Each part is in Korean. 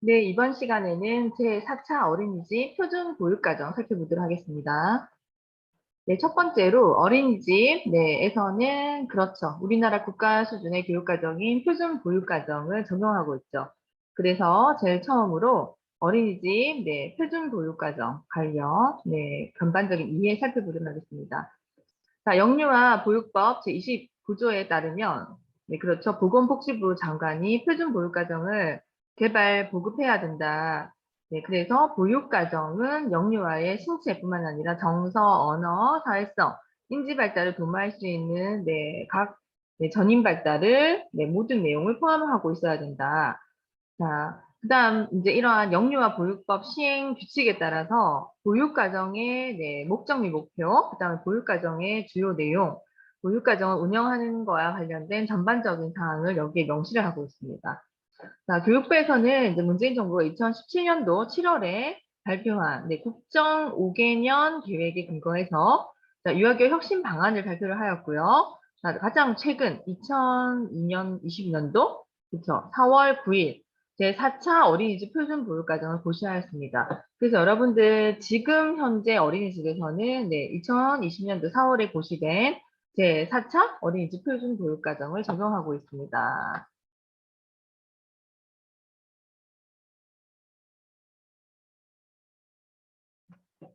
네, 이번 시간에는 제4차 어린이집 표준교육과정 살펴보도록 하겠습니다. 네, 첫 번째로 어린이집 내에서는 그렇죠. 우리나라 국가 수준의 교육과정인 표준교육과정을 적용하고 있죠. 그래서 제일 처음으로 어린이집 표준교육과정 관련 전반적인 이해 살펴보도록 하겠습니다. 자, 영유아 보육법 제29조에 따르면 그렇죠. 보건복지부 장관이 표준보육과정을 개발 보급해야 된다. 그래서 보육과정은 영유아의 신체뿐만 아니라 정서, 언어, 사회성, 인지 발달을 도모할 수 있는 각 전인 발달을 모든 내용을 포함하고 있어야 된다. 자, 그다음 이제 이러한 영유아 보육법 시행 규칙에 따라서 보육과정의 목적 및 목표, 그다음에 보육과정의 주요 내용, 보육과정을 운영하는 거와 관련된 전반적인 사항을 여기에 명시를 하고 있습니다. 자, 교육부에서는 이제 문재인 정부가 2017년도 7월에 발표한 국정 5개년 계획에 근거해서 자, 유아교육 혁신 방안을 발표를 하였고요. 자, 가장 최근 2020년도 그쵸, 4월 9일 제4차 어린이집 표준보육과정을 고시하였습니다. 그래서 여러분들 지금 현재 어린이집에서는 2020년도 4월에 고시된 제4차 어린이집 표준보육과정을 적용하고 있습니다.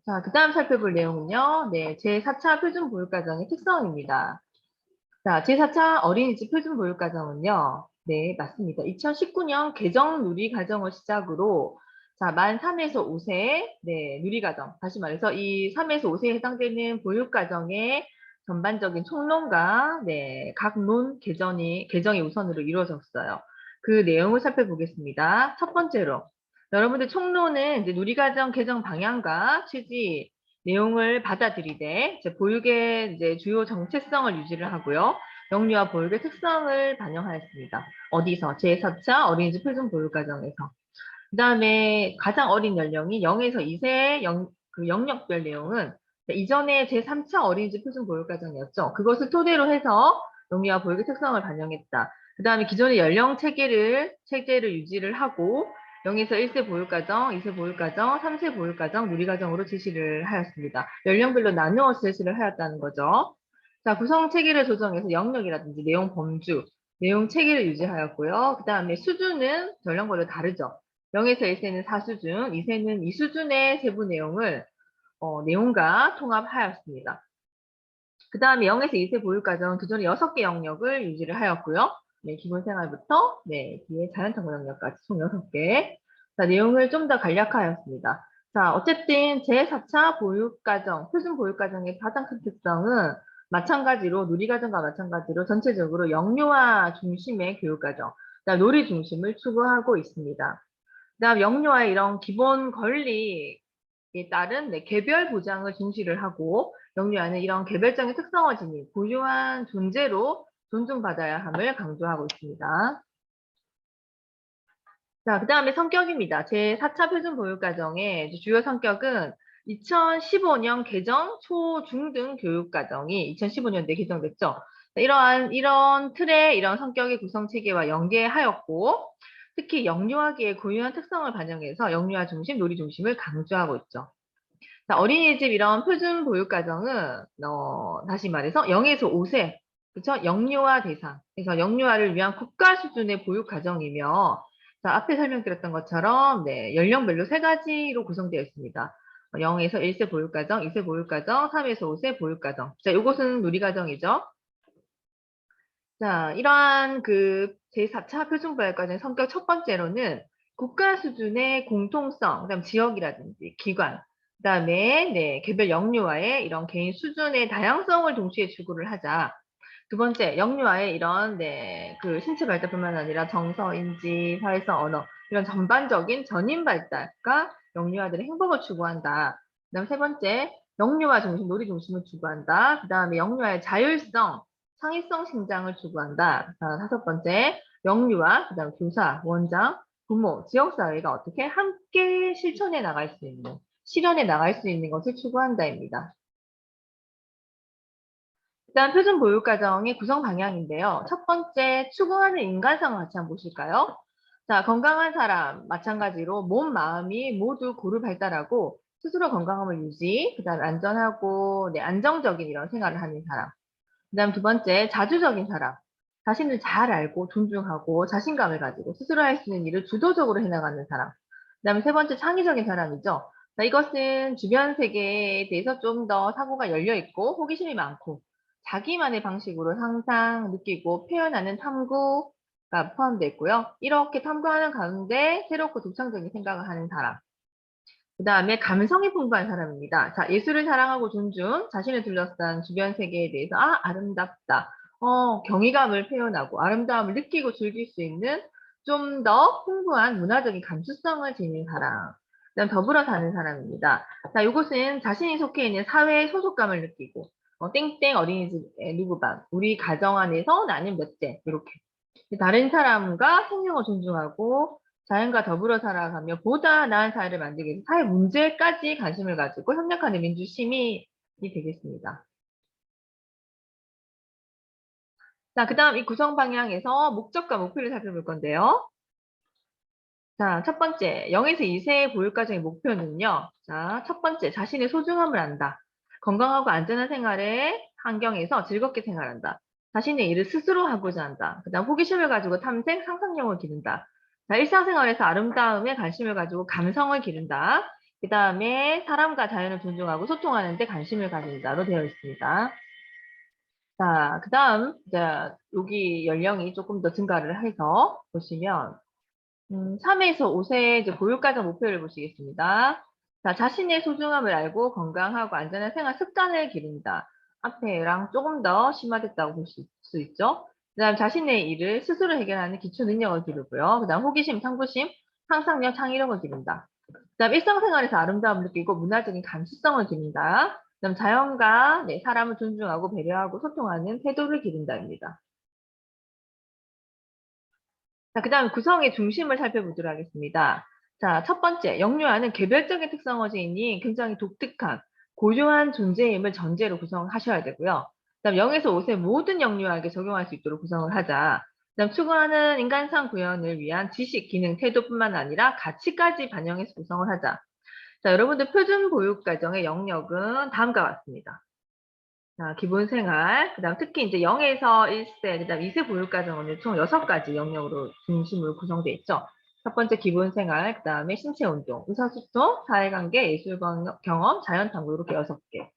자, 그다음 살펴볼 내용은요. 제4차 표준보육과정의 특성입니다. 자, 제4차 어린이집 표준보육과정은요. 네, 맞습니다. 2019년 개정 누리과정을 시작으로 자, 만 3에서 5세 누리과정. 다시 말해서 이 3에서 5세에 해당되는 보육과정의 전반적인 총론과 각 개정이 우선으로 이루어졌어요. 그 내용을 살펴보겠습니다. 첫 번째로 여러분들 총론은 이제 누리과정 개정 방향과 취지, 내용을 받아들이되 이제 보육의 이제 주요 정체성을 유지를 하고요. 영유아 보육의 특성을 반영하였습니다. 어디서? 제4차 어린이집 표준보육과정에서. 그다음에 가장 어린 연령이 0에서 2세 그 영역별 내용은 이전에 제3차 어린이집 표준보육과정이었죠. 그것을 토대로 해서 영유아 보육의 특성을 반영했다. 그다음에 기존의 연령 체제를 유지를 하고 0에서 1세 보육과정, 2세 보육과정, 3세 보육과정, 누리과정으로 제시를 하였습니다. 연령별로 나누어 제시를 하였다는 거죠. 자, 구성 체계를 조정해서 영역이라든지 내용 범주, 내용 체계를 유지하였고요. 그 다음에 수준은 연령별로 다르죠. 0에서 1세는 4수준, 2세는 2수준의 세부 내용을 내용과 통합하였습니다. 그 다음에 0에서 2세 보육과정은 기존의 6개 영역을 유지를 하였고요. 기본생활부터 뒤에 자연탐구 영역까지 총 6개. 자, 내용을 좀 더 간략화하였습니다. 자, 어쨌든 제4차 보육과정, 표준보육과정의 가장 큰 특성은 마찬가지로 누리과정과 마찬가지로 전체적으로 영유아 중심의 교육과정, 놀이 중심을 추구하고 있습니다. 그다음 영유아의 이런 기본 권리에 따른 개별 보장을 중시를 하고 영유아는 이런 개별적인 특성을 지닌 고유한 존재로 존중받아야 함을 강조하고 있습니다. 자, 그다음에 성격입니다. 제4차 표준보육과정의 주요 성격은 2015년 개정 초중등 교육과정이 2015년도에 개정됐죠. 이런 틀의 이런 성격의 구성 체계와 연계하였고 특히 영유아기의 고유한 특성을 반영해서 영유아 중심, 놀이 중심을 강조하고 있죠. 자, 어린이집 이런 표준 보육 과정은 다시 말해서 0에서 5세 그쵸? 영유아 대상. 그래서 영유아를 위한 국가 수준의 보육 과정이며 자, 앞에 설명드렸던 것처럼 연령별로 세 가지로 구성되어 있습니다. 0에서 1세 보육 과정, 2세 보육 과정, 3에서 5세 보육 과정. 자, 요것은 누리 과정이죠. 자, 이러한 그 제4차 표준보육과정의 성격 첫 번째로는 국가 수준의 공통성, 그다음 지역이라든지 기관, 그다음에 개별 영유아의 이런 개인 수준의 다양성을 동시에 추구를 하자. 두 번째, 영유아의 이런 그 신체 발달뿐만 아니라 정서, 인지, 사회성, 언어 이런 전반적인 전인 발달과 영유아들의 행복을 추구한다. 그다음 세 번째, 영유아 중심, 놀이 중심을 추구한다. 그다음에 영유아의 자율성, 창의성 신장을 추구한다. 자, 다섯 번째, 영유아, 그다음 교사, 원장, 부모, 지역사회가 어떻게 함께 실천해 나갈 수 있는, 실현해 나갈 수 있는 것을 추구한다입니다. 일단 표준 보육 과정의 구성 방향인데요. 첫 번째, 추구하는 인간상을 같이 한번 보실까요? 자, 건강한 사람 마찬가지로 몸, 마음이 모두 고루 발달하고 스스로 건강함을 유지, 그다음에 안전하고 네, 안정적인 이런 생활을 하는 사람. 그다음 두 번째, 자주적인 사람. 자신을 잘 알고 존중하고 자신감을 가지고 스스로 할 수 있는 일을 주도적으로 해나가는 사람. 그다음에 세 번째, 창의적인 사람이죠. 자, 이것은 주변 세계에 대해서 좀 더 사고가 열려 있고 호기심이 많고 자기만의 방식으로 상상, 느끼고 표현하는 탐구가 포함되어 있고요. 이렇게 탐구하는 가운데 새롭고 독창적인 생각을 하는 사람. 그다음에 감성이 풍부한 사람입니다. 자, 예술을 사랑하고 존중, 자신을 둘러싼 주변 세계에 대해서 아름답다. 경이감을 표현하고 아름다움을 느끼고 즐길 수 있는 좀 더 풍부한 문화적인 감수성을 지닌 사람. 그다음 더불어 사는 사람입니다. 자, 요것은 자신이 속해 있는 사회의 소속감을 느끼고 땡땡 어린이집의 누구반, 우리 가정 안에서 나는 몇째 이렇게 다른 사람과 생명을 존중하고 자연과 더불어 살아가며 보다 나은 사회를 만들기 위해서 사회 문제까지 관심을 가지고 협력하는 민주 시민이 되겠습니다. 자, 그다음 이 구성 방향에서 목적과 목표를 살펴볼 건데요. 자, 첫 번째, 0에서 2세 보육과정의 목표는요. 자, 첫 번째, 자신의 소중함을 안다. 건강하고 안전한 생활의 환경에서 즐겁게 생활한다. 자신의 일을 스스로 하고자 한다. 그다음 호기심을 가지고 탐색, 상상력을 기른다. 자, 일상생활에서 아름다움에 관심을 가지고 감성을 기른다. 그다음에 사람과 자연을 존중하고 소통하는 데 관심을 가진다로 되어 있습니다. 자, 그다음 여기 연령이 조금 더 증가를 해서 보시면 3에서 5세 이제 보육과정 목표를 보시겠습니다. 자, 자신의 소중함을 알고 건강하고 안전한 생활 습관을 기른다. 앞에랑 조금 더 심화됐다고 볼 수 있죠. 그다음 자신의 일을 스스로 해결하는 기초 능력을 기르고요. 그다음 호기심, 탐구심, 상상력, 창의력을 기른다. 그다음 일상생활에서 아름다움을 느끼고 문화적인 감수성을 기른다. 그다음 자연과 네, 사람을 존중하고 배려하고 소통하는 태도를 기른다입니다. 자, 그다음에 구성의 중심을 살펴보도록 하겠습니다. 자, 첫 번째, 영유아는 개별적인 특성을 지닌 굉장히 독특한 고유한 존재임을 전제로 구성하셔야 되고요. 그다음 0에서 5세 모든 영유아에게 적용할 수 있도록 구성을 하자. 그다음 추구하는 인간상 구현을 위한 지식, 기능, 태도뿐만 아니라 가치까지 반영해서 구성을 하자. 자, 여러분들 표준 보육 과정의 영역은 다음과 같습니다. 자, 기본 생활, 그다음 특히 이제 0에서 1세, 그다음 2세 보육 과정은 총 6가지 영역으로 중심으로 구성되어 있죠. 첫 번째 기본 생활, 그다음에 신체 운동, 의사소통, 사회관계, 예술 경험, 자연 탐구 이렇게 6개.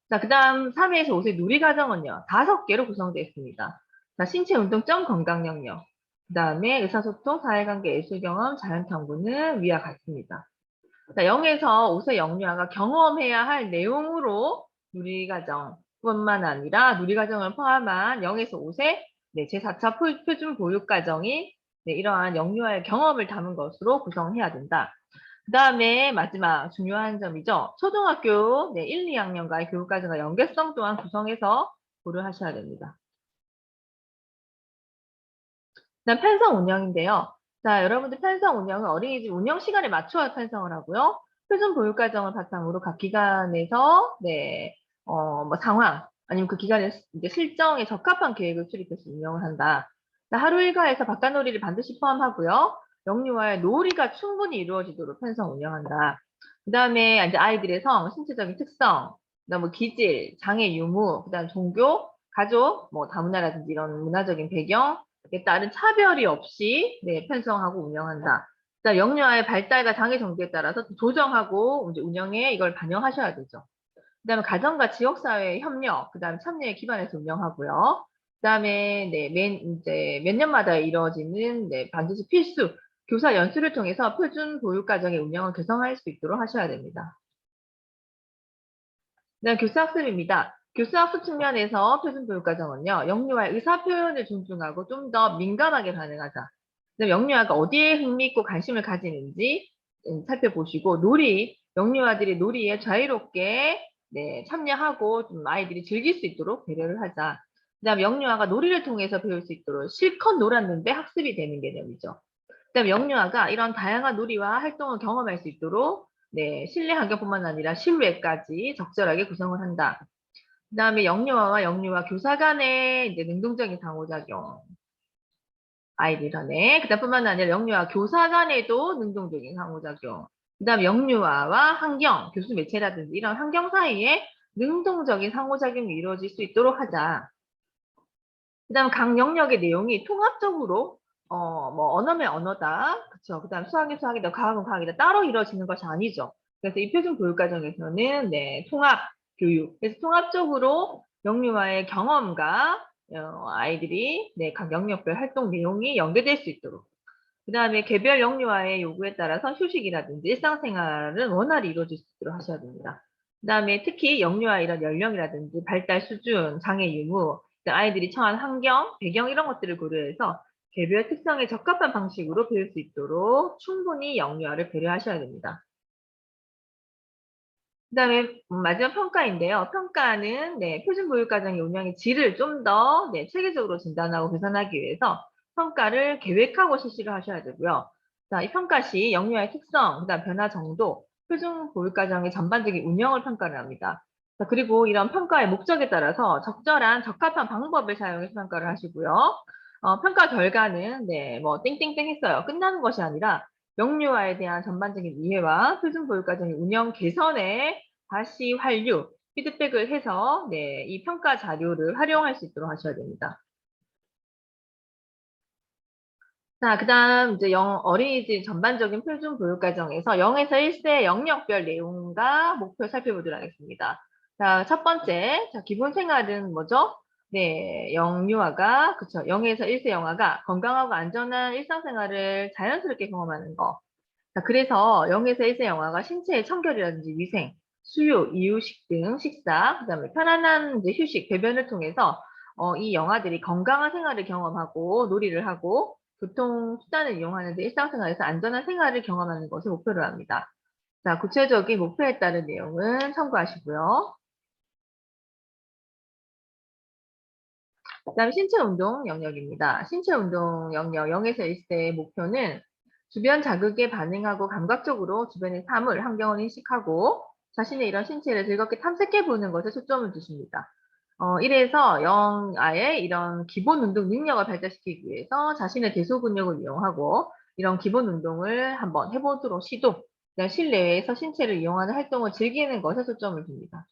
자, 그다음 3에서 5세 누리 과정은요. 5개로 구성되어 있습니다. 자, 신체 운동 점 건강 영역. 그다음에 의사소통, 사회관계, 예술 경험, 자연 탐구는 위와 같습니다. 자, 0에서 5세 영유아가 경험해야 할 내용으로 누리과정뿐만 아니라 누리과정을 포함한 0에서 5세 네, 제4차 표준 보육과정이 네, 이러한 영유아의 경험을 담은 것으로 구성해야 된다. 그 다음에 마지막 중요한 점이죠. 초등학교 네, 1, 2학년과의 교육과정과 연계성 또한 구성해서 고려하셔야 됩니다. 그다음 편성 운영인데요. 자, 여러분들 편성 운영은 어린이집 운영 시간에 맞춰 편성을 하고요. 표준 보육 과정을 바탕으로 각 기관에서 뭐 상황 아니면 그 기관의 이제 실정에 적합한 계획을 수립해서 운영을 한다. 자, 하루 일과에서 바깥놀이를 반드시 포함하고요. 영유아의 놀이가 충분히 이루어지도록 편성 운영한다. 그다음에 이제 아이들의 성, 신체적인 특성, 그다음 뭐 기질, 장애 유무, 그다음 종교, 가족, 뭐 다문화라든지 이런 문화적인 배경 에 따른 차별이 없이 네, 편성하고 운영한다. 자, 영유아의 발달과 장애 정도에 따라서 조정하고 이제 운영에 이걸 반영하셔야 되죠. 그다음에 가정과 지역사회의 협력, 그다음에 참여에 기반해서 운영하고요. 그다음에 네, 이제 몇 년마다 이루어지는 네, 반드시 필수 교사 연수를 통해서 표준 보육과정의 운영을 개선할 수 있도록 하셔야 됩니다. 네, 교수학습입니다. 교수학습 측면에서 표준교육과정은요, 영유아의 의사표현을 존중하고 좀 더 민감하게 반응하자. 그다음 영유아가 어디에 흥미있고 관심을 가지는지 살펴보시고, 영유아들이 놀이에 자유롭게 네, 참여하고 좀 아이들이 즐길 수 있도록 배려를 하자. 그다음 영유아가 놀이를 통해서 배울 수 있도록 실컷 놀았는데 학습이 되는 개념이죠. 그다음에 영유아가 이런 다양한 놀이와 활동을 경험할 수 있도록 네, 실내 환경뿐만 아니라 실외까지 적절하게 구성을 한다. 그다음에 영유아와 영유아 교사 간의 이제 능동적인 상호작용. 아이들 간에. 그다음 뿐만 아니라 영유아 교사 간에도 능동적인 상호작용. 그다음 영유아와 환경, 교수 매체라든지 이런 환경 사이에 능동적인 상호작용이 이루어질 수 있도록 하자. 그다음 각 영역의 내용이 통합적으로 뭐 언어면 언어다. 그쵸. 그다음 수학이 수학이다. 과학은 과학이다. 따로 이루어지는 것이 아니죠. 그래서 이 표준 교육 과정에서는 네, 통합 교육. 그래서 통합적으로 영유아의 경험과 아이들이 네, 각 영역별 활동 내용이 연계될 수 있도록. 그다음에 개별 영유아의 요구에 따라서 휴식이라든지 일상생활은 원활히 이루어질 수 있도록 하셔야 됩니다. 그다음에 특히 영유아 이런 연령이라든지 발달 수준, 장애 유무, 아이들이 처한 환경, 배경 이런 것들을 고려해서 개별 특성에 적합한 방식으로 배울 수 있도록 충분히 영유아를 배려하셔야 됩니다. 그다음에 마지막 평가인데요. 평가는 네, 표준교육과정의 운영의 질을 좀 더 네, 체계적으로 진단하고 개선하기 위해서 평가를 계획하고 실시를 하셔야 되고요. 자, 이 평가 시 영유아의 특성, 그다음 변화 정도, 표준교육과정의 전반적인 운영을 평가를 합니다. 자, 그리고 이런 평가의 목적에 따라서 적절한 적합한 방법을 사용해서 평가를 하시고요. 평가 결과는 네, 뭐 땡땡땡 했어요. 끝나는 것이 아니라 영유아에 대한 전반적인 이해와 표준교육과정의 운영 개선에 다시 환류, 피드백을 해서 네, 이 평가 자료를 활용할 수 있도록 하셔야 됩니다. 자, 그다음 이제 어린이집 전반적인 표준 교육 과정에서 0에서 1세 영역별 내용과 목표 살펴보도록 하겠습니다. 자, 첫 번째, 자, 기본 생활은 뭐죠? 네, 영유아가, 그쵸. 0에서 1세 영아가 건강하고 안전한 일상생활을 자연스럽게 경험하는 거. 자, 그래서 0에서 1세 영아가 신체의 청결이라든지 위생, 수유, 이유식 등 식사, 그다음에 편안한 이제 휴식, 배변을 통해서 이 영아들이 건강한 생활을 경험하고 놀이를 하고 교통수단을 이용하는데 일상생활에서 안전한 생활을 경험하는 것을 목표로 합니다. 자, 구체적인 목표에 따른 내용은 참고하시고요. 그다음에 신체 운동 영역입니다. 신체 운동 영역 0에서 1세의 목표는 주변 자극에 반응하고 감각적으로 주변의 사물, 환경을 인식하고 자신의 이런 신체를 즐겁게 탐색해 보는 것에 초점을 두십니다. 이래서 영아의 이런 기본 운동 능력을 발달시키기 위해서 자신의 대소근육을 이용하고 이런 기본 운동을 한번 해보도록 시도, 그다음 실내에서 신체를 이용하는 활동을 즐기는 것에 초점을 둡니다.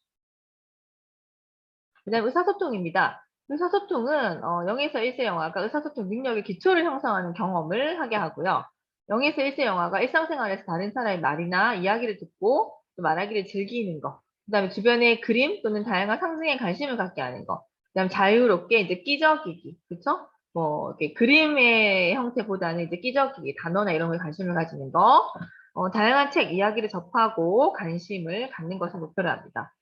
그다음에 의사소통입니다. 의사소통은 0에서 1세 영아가 의사소통 능력의 기초를 형성하는 경험을 하게 하고요. 0에서 1세 영아가 일상생활에서 다른 사람의 말이나 이야기를 듣고 또 말하기를 즐기는 거. 그다음에 주변의 그림 또는 다양한 상징에 관심을 갖게 하는 거. 그다음 자유롭게 이제 끼적이기, 그렇죠? 뭐 이렇게 그림의 형태보다는 이제 끼적이기, 단어나 이런 거에 관심을 가지는 거. 다양한 책, 이야기를 접하고 관심을 갖는 것을 목표로 합니다.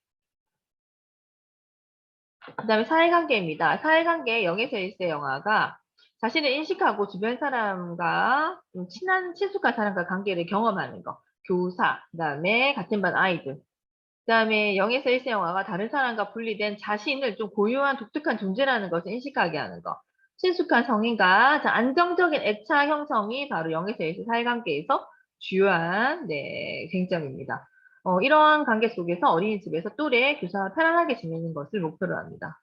그다음에 사회관계입니다. 사회관계 0에서 1세 영아가 자신을 인식하고 주변 사람과 좀 친숙한 사람과 관계를 경험하는 거. 교사, 그다음에 같은 반 아이들. 그다음에 0에서 1세 영아가 다른 사람과 분리된 자신을 좀 고유한 독특한 존재라는 것을 인식하게 하는 거. 친숙한 성인과 안정적인 애착 형성이 바로 0에서 1세 사회관계에서 주요한 네, 쟁점입니다. 이러한 관계 속에서 어린이집에서 또래 교사와 편안하게 지내는 것을 목표로 합니다.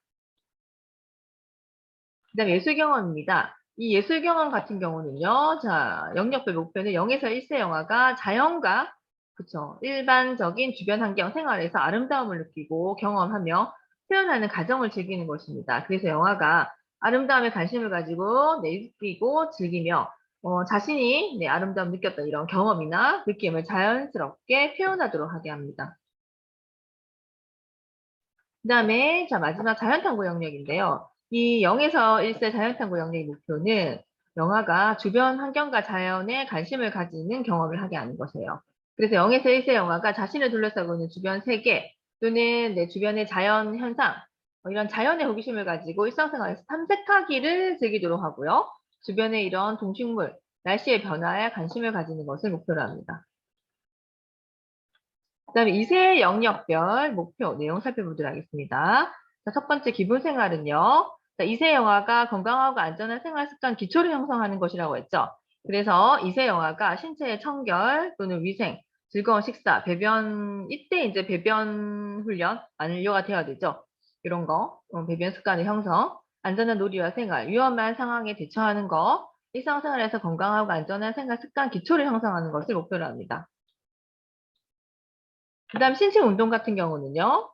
그다음에 예술 경험입니다. 이 예술 경험 같은 경우는요. 자, 영역별 목표는 0에서 1세 영아가 자연과 그쵸. 일반적인 주변 환경 생활에서 아름다움을 느끼고 경험하며 표현하는 과정을 즐기는 것입니다. 그래서 영화가 아름다움에 관심을 가지고 느끼고 즐기며 자신이 네, 아름다움 느꼈던 이런 경험이나 느낌을 자연스럽게 표현하도록 하게 합니다. 그다음에 자 마지막 자연탐구 영역인데요. 이 0에서 1세 자연탐구 영역의 목표는 영아가 주변 환경과 자연에 관심을 가지는 경험을 하게 하는 것이에요. 그래서 0에서 1세 영아가 자신을 둘러싸고 있는 주변 세계 또는 내 주변의 자연 현상 이런 자연에 호기심을 가지고 일상생활에서 탐색하기를 즐기도록 하고요. 주변의 이런 동식물, 날씨의 변화에 관심을 가지는 것을 목표로 합니다. 그다음에 2세 영역별 목표 내용 살펴보도록 하겠습니다. 자, 첫 번째 기본 생활은요. 자, 2세 영아가 건강하고 안전한 생활 습관 기초를 형성하는 것이라고 했죠. 그래서 2세 영아가 신체의 청결 또는 위생, 즐거운 식사, 배변 이때 이제 배변 훈련 완료가 되어야 되죠. 이런 거, 배변 습관의 형성, 안전한 놀이와 생활, 위험한 상황에 대처하는 거, 일상생활에서 건강하고 안전한 생활 습관 기초를 형성하는 것을 목표로 합니다. 그다음 신체 운동 같은 경우는요.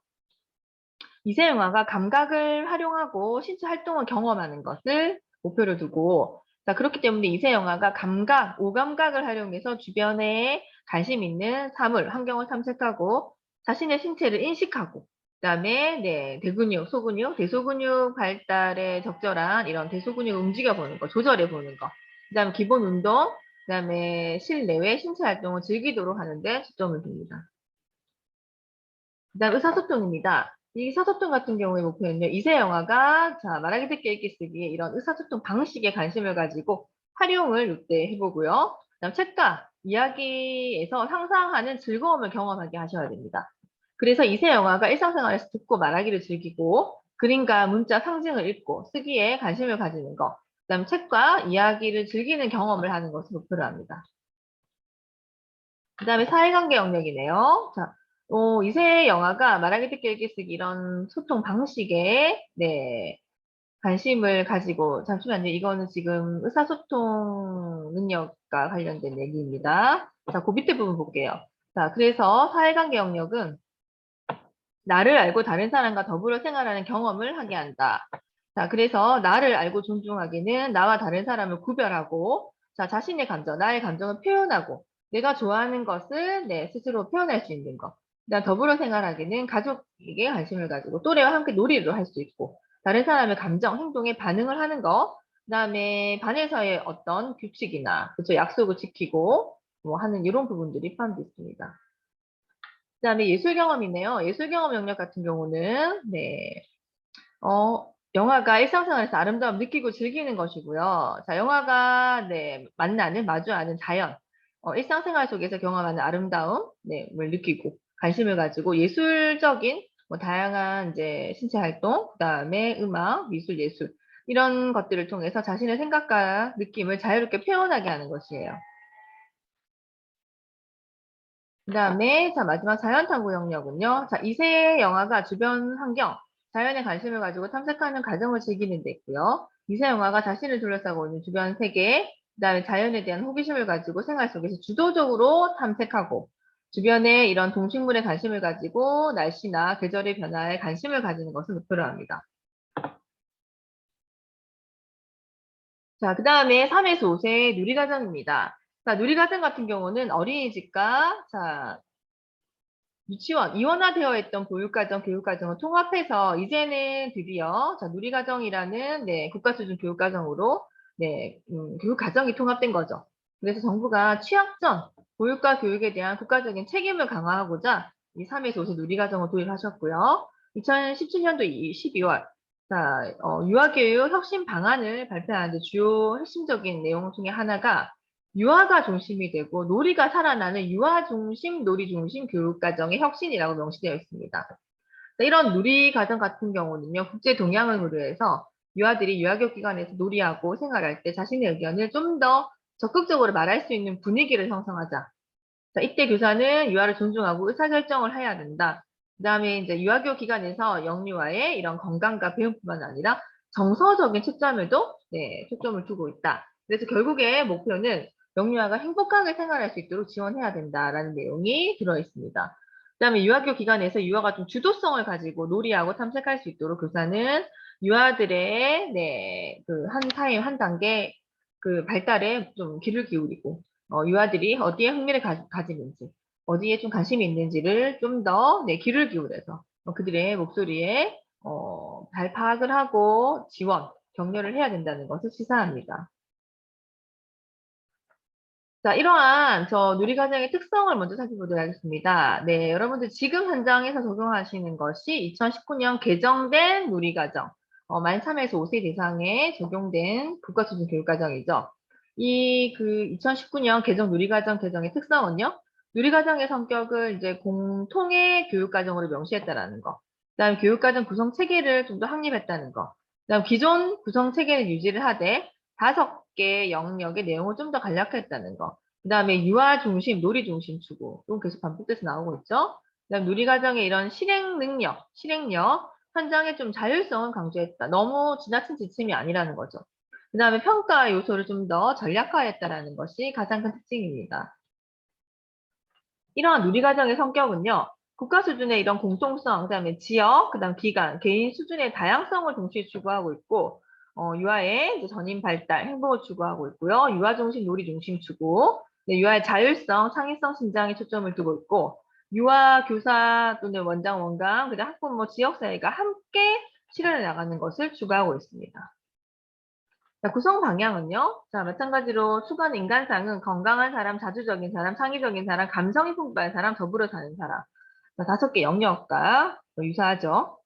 이세영아가 감각을 활용하고 신체 활동을 경험하는 것을 목표로 두고, 자, 그렇기 때문에 이세영아가 감각, 오감각을 활용해서 주변에 관심 있는 사물, 환경을 탐색하고 자신의 신체를 인식하고, 그다음에 네, 대근육, 소근육, 대소근육 발달에 적절한 이런 대소근육 움직여 보는 거, 조절해 보는 거, 그다음에 기본 운동, 그다음에 실내외 신체 활동을 즐기도록 하는 데 초점을 둡니다. 그다음 의사소통입니다. 이 의사소통 같은 경우의 목표는요. 이세 영화가 자, 말하기 듣기 읽기 쓰기 이런 의사소통 방식에 관심을 가지고 활용을 이때 해보고요. 그다음 책과 이야기에서 상상하는 즐거움을 경험하게 하셔야 됩니다. 그래서 이세 영화가 일상생활에서 듣고 말하기를 즐기고 그림과 문자 상징을 읽고 쓰기에 관심을 가지는 것, 그다음 책과 이야기를 즐기는 경험을 하는 것을 목표로 합니다. 그다음에 사회관계 영역이네요. 자, 이세 영화가 말하기 듣기 읽기 쓰기 이런 소통 방식에 네, 관심을 가지고 잠시만요. 이거는 지금 의사소통 능력과 관련된 얘기입니다. 자, 그 밑에 부분 볼게요. 자, 그래서 사회관계 영역은 나를 알고 다른 사람과 더불어 생활하는 경험을 하게 한다. 자, 그래서 나를 알고 존중하기는 나와 다른 사람을 구별하고, 자, 자신의 감정, 나의 감정을 표현하고, 내가 좋아하는 것을 내 스스로 표현할 수 있는 것. 그다음 더불어 생활하기는 가족에게 관심을 가지고 또래와 함께 놀이를 할 수 있고, 다른 사람의 감정, 행동에 반응을 하는 것. 그다음에 반에서의 어떤 규칙이나 그쵸, 약속을 지키고 뭐 하는 이런 부분들이 포함되어 있습니다. 그다음에 예술 경험이네요. 예술 경험 영역 같은 경우는 네. 영화가 일상생활에서 아름다움 느끼고 즐기는 것이고요. 자, 영화가 네, 만나는 마주하는 자연, 일상생활 속에서 경험하는 아름다움, 네, 을 느끼고 관심을 가지고 예술적인 뭐 다양한 이제 신체 활동, 그다음에 음악, 미술, 예술 이런 것들을 통해서 자신의 생각과 느낌을 자유롭게 표현하게 하는 것이에요. 그다음에 자 마지막 자연탐구 영역은요. 자 이세 영화가 주변 환경, 자연에 관심을 가지고 탐색하는 과정을 즐기는 데 있고요. 이세 영화가 자신을 둘러싸고 있는 주변 세계, 그다음에 자연에 대한 호기심을 가지고 생활 속에서 주도적으로 탐색하고 주변에 이런 동식물에 관심을 가지고 날씨나 계절의 변화에 관심을 가지는 것을 목표로 합니다. 자, 그다음에 3에서 5세 누리과정입니다. 자, 누리과정 같은 경우는 어린이집과 자, 유치원, 이원화되어 있던 보육과정, 교육과정을 통합해서 이제는 드디어 자, 누리과정이라는 네, 국가수준 교육과정으로 네, 교육과정이 통합된 거죠. 그래서 정부가 취약전 보육과 교육에 대한 국가적인 책임을 강화하고자 이 3에서 5세 누리과정을 도입하셨고요. 2017년도 12월 자, 유아교육 혁신 방안을 발표하는데 주요 핵심적인 내용 중에 하나가 유아가 중심이 되고 놀이가 살아나는 유아 중심, 놀이 중심 교육과정의 혁신이라고 명시되어 있습니다. 이런 놀이과정 같은 경우는요, 국제 동향을 고려해서 유아들이 유아교육 기관에서 놀이하고 생활할 때 자신의 의견을 좀 더 적극적으로 말할 수 있는 분위기를 형성하자. 자, 이때 교사는 유아를 존중하고 의사결정을 해야 된다. 그 다음에 이제 유아교육 기관에서 영유아의 이런 건강과 배움뿐만 아니라 정서적인 측면에도 네, 초점을 두고 있다. 그래서 결국에 목표는 영유아가 행복하게 생활할 수 있도록 지원해야 된다라는 내용이 들어 있습니다. 그다음에 유아교육 기관에서 유아가 좀 주도성을 가지고 놀이하고 탐색할 수 있도록 교사는 유아들의 네, 그 한 타임 한 단계 그 발달에 좀 귀를 기울이고 유아들이 어디에 흥미를 가지는지, 어디에 좀 관심이 있는지를 좀 더 네, 귀를 기울여서 그들의 목소리에 잘 파악을 하고 지원, 격려를 해야 된다는 것을 시사합니다. 자, 이러한 저 누리과정의 특성을 먼저 살펴보도록 하겠습니다. 네, 여러분들 지금 현장에서 적용하시는 것이 2019년 개정된 누리과정, 만 3에서 5세 대상에 적용된 국가수준 교육과정이죠. 이 그 2019년 개정 누리과정 개정의 특성은요, 누리과정의 성격을 이제 공통의 교육과정으로 명시했다라는 거, 그다음에 교육과정 구성 체계를 좀 더 확립했다는 거, 그다음 기존 구성 체계를 유지를 하되 5개 영역의 내용을 좀 더 간략화했다는 거. 그다음에 유아 중심, 놀이 중심 추구. 이건 계속 반복돼서 나오고 있죠. 그다음 누리과정의 이런 실행 능력, 실행력, 현장의 좀 자율성을 강조했다. 너무 지나친 지침이 아니라는 거죠. 그다음에 평가 요소를 좀 더 전략화했다라는 것이 가장 큰 특징입니다. 이러한 누리과정의 성격은요. 국가 수준의 이런 공통성, 그다음에 지역, 그다음 기관, 개인 수준의 다양성을 동시에 추구하고 있고 유아의 이제 전인 발달, 행복을 추구하고 있고요. 유아 중심, 놀이 중심 추구, 네, 유아의 자율성, 창의성 신장에 초점을 두고 있고 유아 교사 또는 원장, 원강, 그다음 학부모, 지역사회가 함께 실현해 나가는 것을 추구하고 있습니다. 자, 구성 방향은요. 자, 마찬가지로 수건 인간상은 건강한 사람, 자주적인 사람, 창의적인 사람, 감성이 풍부한 사람, 더불어 사는 사람. 자, 5개 영역과 유사하죠.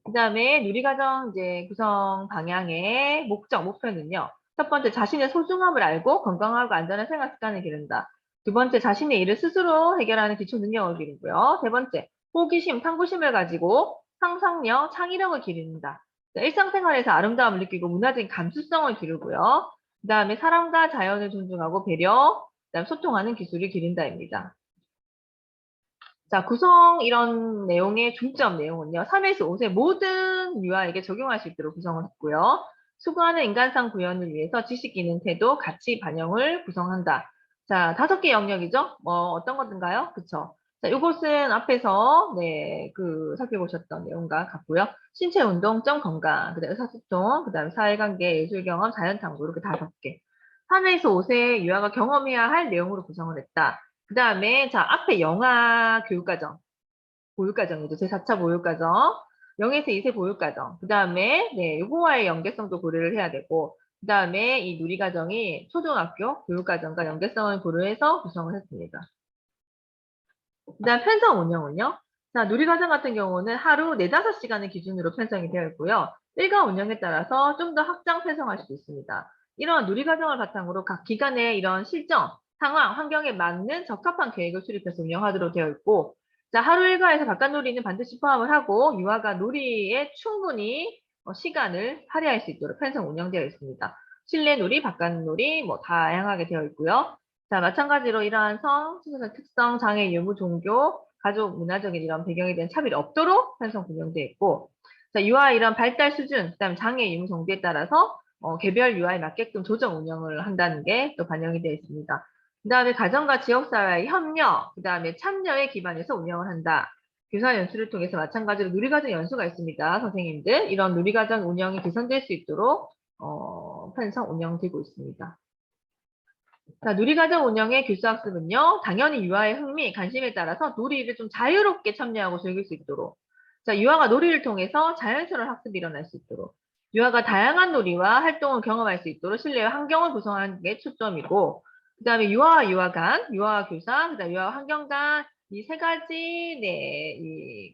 그다음에 누리과정 이제 구성 방향의 목적, 목표는요. 첫 번째, 자신의 소중함을 알고 건강하고 안전한 생활 습관을 기른다. 두 번째, 자신의 일을 스스로 해결하는 기초 능력을 기르고요. 세 번째, 호기심, 탐구심을 가지고 상상력, 창의력을 기른다. 자, 일상생활에서 아름다움을 느끼고 문화적인 감수성을 기르고요. 그다음에 사람과 자연을 존중하고 배려, 그다음 소통하는 기술을 기른다입니다. 자, 구성 이런 내용의 중점 내용은요. 3에서 5세 모든 유아에게 적용할 수 있도록 구성을 했고요. 수고하는 인간상 구현을 위해서 지식, 기능, 태도, 가치, 반영을 구성한다. 자, 5개 영역이죠? 어떤 것인가요? 그쵸? 자, 이것은 앞에서, 네, 살펴보셨던 내용과 같고요. 신체 운동, 점 건강, 그 다음에 의사소통, 그 다음에 사회관계, 예술경험, 자연탐구, 이렇게 5개. 3에서 5세 유아가 경험해야 할 내용으로 구성을 했다. 그 다음에, 자, 앞에 영아 교육과정, 보육과정이죠. 제4차 보육과정, 0에서 2세 보육과정, 그 다음에, 네, 호와의 연계성도 고려를 해야 되고, 그 다음에 이 누리과정이 초등학교 교육과정과 연계성을 고려해서 구성을 했습니다. 그 다음 편성 운영은요. 자, 누리과정 같은 경우는 하루 4, 5시간을 기준으로 편성이 되어 있고요. 일과 운영에 따라서 좀 더 확장 편성할 수도 있습니다. 이런 누리과정을 바탕으로 각 기관의 이런 실정, 상황, 환경에 맞는 적합한 계획을 수립해서 운영하도록 되어 있고, 자, 하루 일과에서 바깥 놀이는 반드시 포함을 하고, 유아가 놀이에 충분히 시간을 할애할 수 있도록 편성 운영되어 있습니다. 실내 놀이, 바깥 놀이, 뭐 다양하게 되어 있고요. 자, 마찬가지로 이러한 성, 신체적 특성, 장애, 유무, 종교, 가족, 문화적인 이런 배경에 대한 차별이 없도록 편성 구성되어 있고, 자, 유아 이런 발달 수준, 그다음 장애, 유무, 정도에 따라서 개별 유아에 맞게끔 조정 운영을 한다는 게 또 반영이 되어 있습니다. 그다음에 가정과 지역사회의 협력, 그다음에 참여에 기반해서 운영을 한다. 교사 연수를 통해서 마찬가지로 누리과정 연수가 있습니다. 선생님들 이런 누리과정 운영이 개선될 수 있도록 편성 운영되고 있습니다. 자, 누리과정 운영의 교수학습은요, 당연히 유아의 흥미, 관심에 따라서 놀이를 좀 자유롭게 참여하고 즐길 수 있도록. 자, 유아가 놀이를 통해서 자연스러운 학습이 일어날 수 있도록. 유아가 다양한 놀이와 활동을 경험할 수 있도록 실내의 환경을 구성하는 게 초점이고, 그 다음에 유아와 유아 간, 유아와 교사, 그 다음에 유아와 환경 간, 이 세 가지, 네,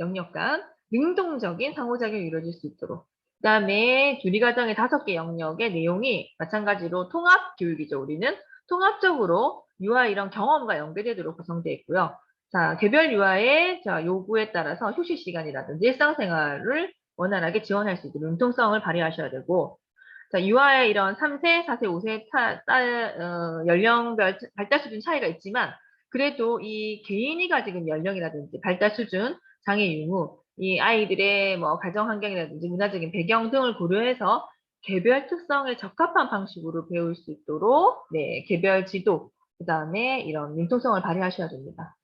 영역 간, 능동적인 상호작용이 이루어질 수 있도록. 그다음에 누리과정의 5개 영역의 내용이 마찬가지로 통합 교육이죠. 우리는 통합적으로 유아 이런 경험과 연계되도록 구성되어 있고요. 자, 개별 유아의 요구에 따라서 휴식 시간이라든지 일상생활을 원활하게 지원할 수 있도록 융통성을 발휘하셔야 되고, 자, 유아의 이런 3세, 4세, 5세 연령별 발달 수준 차이가 있지만, 그래도 이 개인이 가지고 연령이라든지 발달 수준, 장애 유무, 이 아이들의 뭐 가정 환경이라든지 문화적인 배경 등을 고려해서 개별 특성에 적합한 방식으로 배울 수 있도록 네, 개별 지도, 그다음에 이런 융통성을 발휘하셔야 됩니다.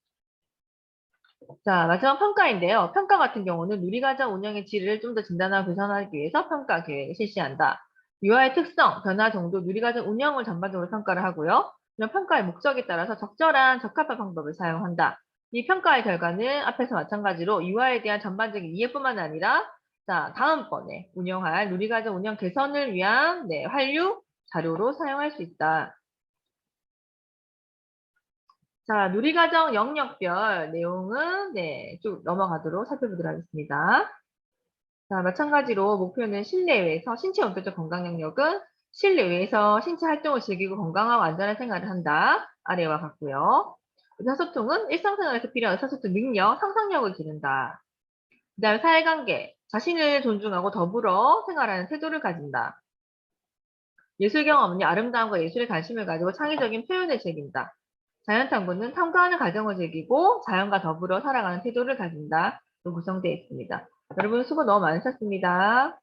자, 마지막 평가인데요. 평가 같은 경우는 누리과정 운영의 질을 좀 더 진단하고 개선하기 위해서 평가 계획을 실시한다. 유아의 특성, 변화 정도, 누리과정 운영을 전반적으로 평가를 하고요. 이런 평가의 목적에 따라서 적합한 방법을 사용한다. 이 평가의 결과는 앞에서 마찬가지로 유아에 대한 전반적인 이해뿐만 아니라 자, 다음번에 운영할 누리과정 운영 개선을 위한 네, 활류 자료로 사용할 수 있다. 자, 누리과정 영역별 내용은 네, 쭉 넘어가도록 살펴보도록 하겠습니다. 자, 마찬가지로 목표는 실내외에서 신체 원격적 건강 영역은 실내외에서 신체 활동을 즐기고 건강하고 안전한 생활을 한다. 아래와 같고요. 의사소통은 일상생활에서 필요한 의사소통 능력, 상상력을 기른다. 그 다음에 사회관계, 자신을 존중하고 더불어 생활하는 태도를 가진다. 예술 경험은요, 아름다움과 예술에 관심을 가지고 창의적인 표현을 즐긴다. 자연탐구는 탐구하는 과정을 즐기고 자연과 더불어 살아가는 태도를 가진다. 구성되어 있습니다. 여러분 수고 너무 많으셨습니다.